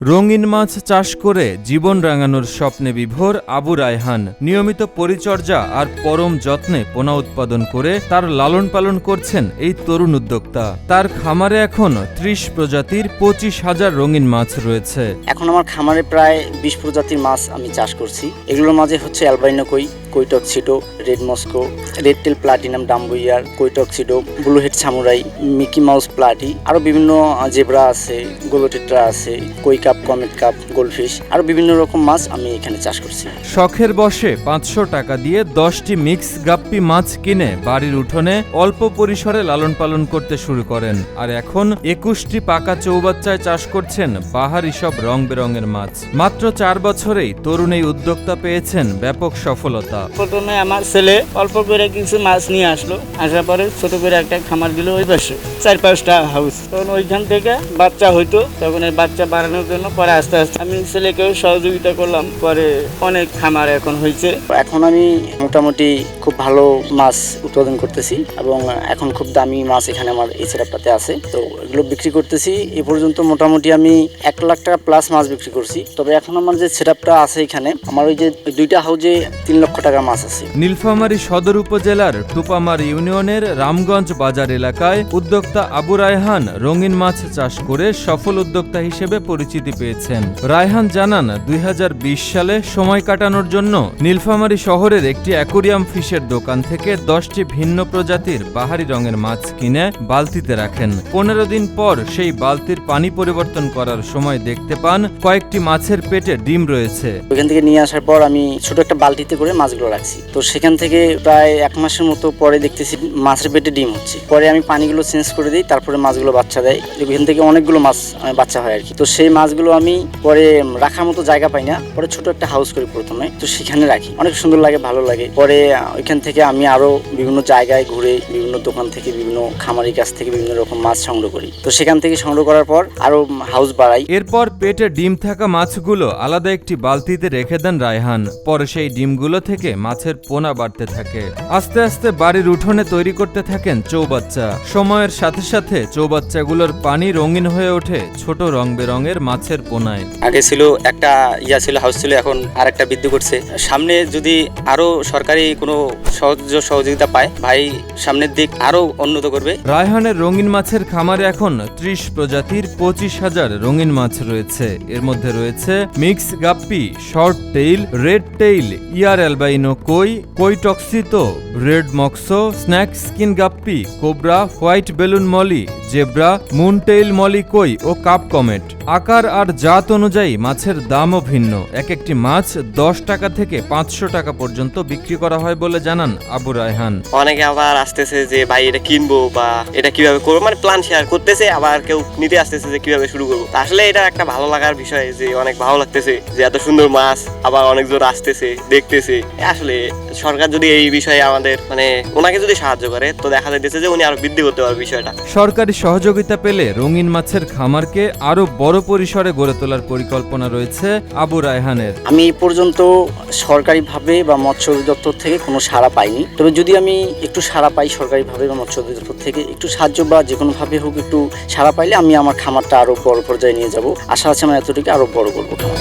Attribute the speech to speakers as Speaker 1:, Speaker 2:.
Speaker 1: রঙিন মাছ চাষ করে জীবন রাঙানোর স্বপ্নে বিভোর আবু রায়হান নিয়মিত পরিচর্যা আর পরম যত্নে পোনা উৎপাদন করে তার লালন পালন করছেন এই তরুণ উদ্যোক্তা। তার খামারে এখন ৩০ প্রজাতির ২৫,০০০ রঙিন মাছ রয়েছে।
Speaker 2: এখন আমার খামারে প্রায় ২০ প্রজাতির মাছ আমি চাষ করছি। এগুলোর মাঝে হচ্ছে albino koi, koi tuxedo, red Moscow, red tail platinum dumbo ear, koi tuxedo, blue head samurai, Mickey mouse platy, আরো বিভিন্ন জেব্রা আছে, গোলোটেট্রা আছে, কই কাপ, কমেট কাপ, গোল্ডফিশ, আরো বিভিন্ন রকম মাছ আমি এখানে চাষ করছি।
Speaker 1: শখের বশে ৫০০ টাকা দিয়ে ১০টি মিক্স গাপ্পি মাছ কিনে বাড়ির উঠোনে অল্প পরিসরে লালন পালন করতে শুরু করেন। আর এখন ২১টি পাকা চৌবাচ্চায় চাষ করছেন বাহারি সব রং বেরঙের মাছ। মাত্র ৪ বছরেই তরুণ এই উদ্যোক্তা পেয়েছেন ব্যাপক সফলতা।
Speaker 3: প্রথমে আমার ছেলে অল্প করে কিছু মাছ নিয়ে আসলো, আসার পরে ছোট করে একটা খামার দিল ওই পাশে ৪-৫টা হাউস। তখন ওইখান থেকে বাচ্চা হইতো, তখন এই বাচ্চা বাড়ানোর জন্য পরে আস্তে আস্তে আমি ছেলেকেও সহযোগিতা করলাম, পরে অনেক খামার এখন হয়েছে।
Speaker 2: এখন আমি মোটামুটি খুব ভালো মাছ উৎপাদন করতেছি এবং এখন খুব দামি মাছ এখানে আমার এই সেটআপটাতে আছে। তো এগুলো বিক্রি করতেছি। এ পর্যন্ত মোটামুটি আমি ১ লাখ টাকা প্লাস মাছ বিক্রি করছি। তবে এখন আমার যে সেটআপটা আছে এখানে, আমার ওই যে ২টা হাউজে ৩ লক্ষ টাকা মাছ আছে।
Speaker 1: নীলফামারী সদর উপজেলার টুপামার ইউনিয়নের রামগঞ্জ বাজার এলাকায় উদ্যোক্তা আবু রায়হান রঙিন মাছ চাষ করে সফল উদ্যোক্তা হিসেবে পরিচিতি পেয়েছেন। রায়হান জানান ২০২০ সালে সময় কাটানোর জন্য নীলফামারী শহরের একটি অ্যাকোরিয়াম ফিশের দোকান থেকে ১০টি ভিন্ন প্রজাতির বাহারি রঙের মাছ কিনে বালতিতে রাখেন। ১৫ দিন পর সেই বালতির পানি পরিবর্তন করার সময় দেখতে পান কয়েকটি মাছের পেটে ডিম রয়েছে।
Speaker 2: ওইখান থেকে নিয়ে আসার পর আমি ছোট একটা বালতিতে করে মাছগুলো রাখছি। তো সেখান থেকে প্রায় ১ মাসের মতো পরে দেখতেছি মাছের পেটে ডিম হচ্ছে। পরে আমি পানিগুলো চেঞ্জ করে দিই, তারপরে মাছগুলো বাচ্চা দেয়। ওইখান থেকে অনেকগুলো মাছ বাচ্চা হয় আর কি। তো সেই মাছগুলো আমি পরে রাখার মতো জায়গা পাই না, পরে ছোট একটা হাউস করি প্রথমে, তো সেখানে রাখি। অনেক সুন্দর লাগে, ভালো লাগে। পরে ওইখান থেকে আমি আরো বিভিন্ন জায়গায় ঘুরে বিভিন্ন দোকান থেকে, বিভিন্ন খামারির কাছ থেকে বিভিন্ন রকম মাছ সংগ্রহ করি। তো সেখান থেকে সংগ্রহ করার পর আরো হাউস বাড়াই।
Speaker 1: এরপর পেটে ডিম থাকা মাছগুলো আলাদা একটি বালতিতে রেখে দেন রায়হান। পরে সেই ডিমগুলো থেকে মাছের পোনা বাড়তে থাকে। আস্তে আস্তে বাড়ির উঠোনে তৈরি করতে থাকেন চৌবাচ্চা। সময়ের সাথে সাথে চৌবাচ্চাগুলোর পানি রঙিন হয়ে ওঠে ছোট রং বেরঙের মাছের পোনায়।
Speaker 4: আগে ছিল একটা ছিল হাউস ছিল, এখন আর একটা বৃদ্ধি করছে। সামনে যদি আরো সরকারি কোনো সহযোগিতা পায়, ভাই সামনের দিক আরো উন্নত করবে।
Speaker 1: রায়হানের রঙিন মাছের খামারে এখন ৩০ প্রজাতির ২৫,০০০ রঙিন মাছ রয়েছে। এর মধ্যে রয়েছে mix guppy, short tail, red tail, ear albino koi, koi tuxedo, red মক্সো, snake skin guppy, cobra, white balloon molly, zebra, moontail molly koi ও কাপ কমেট। আকার আর জাত অনুযায়ী মাছের দামও ভিন্ন। এক একটি মাছ ১০ টাকা থেকে ৫০০ টাকা পর্যন্ত বিক্রি করা হয় বলে জানান আবু রায়হান।
Speaker 4: অনেকে আবার আসতেছে যে ভাই এটা কিনবো বা এটা কিভাবে করবো, মানে প্ল্যান শেয়ার করতেছে। আবার কেউ নিতে আসতেছে যে কিভাবে শুরু করবো। আসলে এটা একটা ভালো লাগার বিষয়, যে অনেক ভালো লাগতেছে যে এত সুন্দর মাছ, আবার অনেকজন আসতেছে দেখতেছে। আসলে সরকার যদি এই বিষয়ে আমাদের ওনাকে যদি সাহায্য করে, তো দেখা যাইতেছে যে উনি আরো বৃদ্ধি করতে পারবে বিষয়টা।
Speaker 1: সরকারি সহযোগিতা পেলে রঙিন মাছের খামারকে আরো বড় পরিসরে গড়ে তোলার পরিকল্পনা রয়েছে আবু রায়হানের।
Speaker 2: আমি এই পর্যন্ত সরকারিভাবে বা মৎস্য অধিদপ্তর থেকে কোনো সাড়া পাইনি। তবে যদি আমি একটু সাড়া পাই সরকারিভাবে বা মৎস্য অধিদপ্তর থেকে একটু সাহায্য বা যে কোনোভাবে হোক একটু সাড়া পাইলে আমি আমার খামারটা আরো বড় পর্যায়ে নিয়ে যাব। আশা আছে আমার এতটুকু আরো বড় করবো খামার।